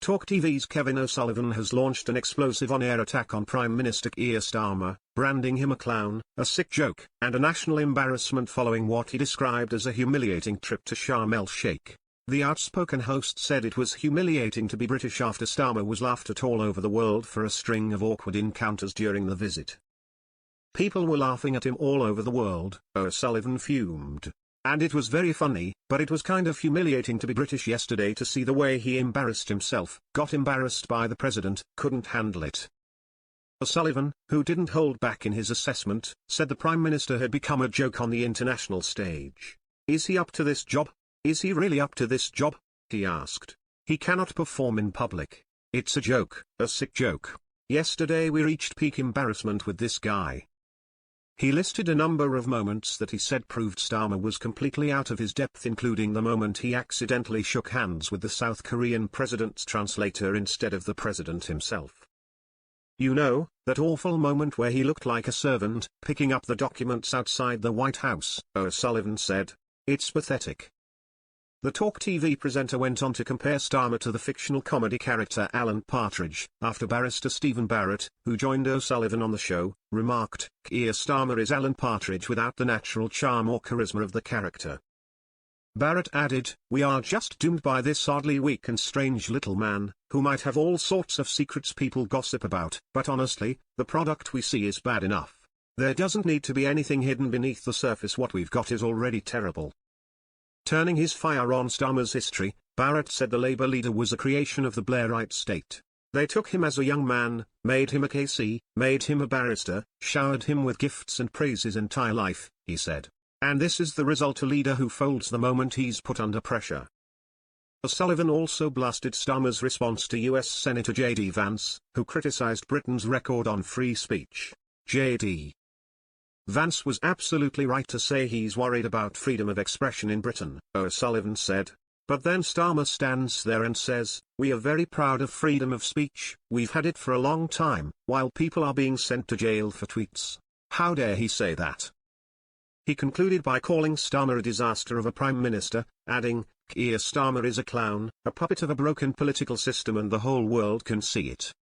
TalkTV's Kevin O'Sullivan has launched an explosive on-air attack on Prime Minister Keir Starmer, branding him a clown, a sick joke, and a national embarrassment following what he described as a humiliating trip to Sharm El Sheikh. The outspoken host said it was humiliating to be British after Starmer was laughed at all over the world for a string of awkward encounters during the visit. "People were laughing at him all over the world," O'Sullivan fumed. "And it was very funny, but it was kind of humiliating to be British yesterday to see the way he embarrassed himself, got embarrassed by the president, couldn't handle it." O'Sullivan, who didn't hold back in his assessment, said the Prime Minister had become a joke on the international stage. "Is he up to this job? Is he really up to this job?" he asked. "He cannot perform in public. It's a joke, a sick joke. Yesterday we reached peak embarrassment with this guy." He listed a number of moments that he said proved Starmer was completely out of his depth, including the moment he accidentally shook hands with the South Korean president's translator instead of the president himself. "You know, that awful moment where he looked like a servant, picking up the documents outside the White House," O'Sullivan said. "It's pathetic." The TalkTV presenter went on to compare Starmer to the fictional comedy character Alan Partridge, after barrister Stephen Barrett, who joined O'Sullivan on the show, remarked, "Keir Starmer is Alan Partridge without the natural charm or charisma of the character." Barrett added, "We are just doomed by this oddly weak and strange little man, who might have all sorts of secrets people gossip about, but honestly, the product we see is bad enough. There doesn't need to be anything hidden beneath the surface. What we've got is already terrible." Turning his fire on Starmer's history, Barrett said the Labour leader was a creation of the Blairite state. "They took him as a young man, made him a KC, made him a barrister, showered him with gifts and praise his entire life," he said. "And this is the result: a leader who folds the moment he's put under pressure." O'Sullivan also blasted Starmer's response to US Senator J.D. Vance, who criticised Britain's record on free speech. J.D. Vance was absolutely right to say he's worried about freedom of expression in Britain, O'Sullivan said. But then Starmer stands there and says, "We are very proud of freedom of speech, we've had it for a long time, while people are being sent to jail for tweets. How dare he say that?" He concluded by calling Starmer a disaster of a prime minister, adding, "Keir Starmer is a clown, a puppet of a broken political system, and the whole world can see it."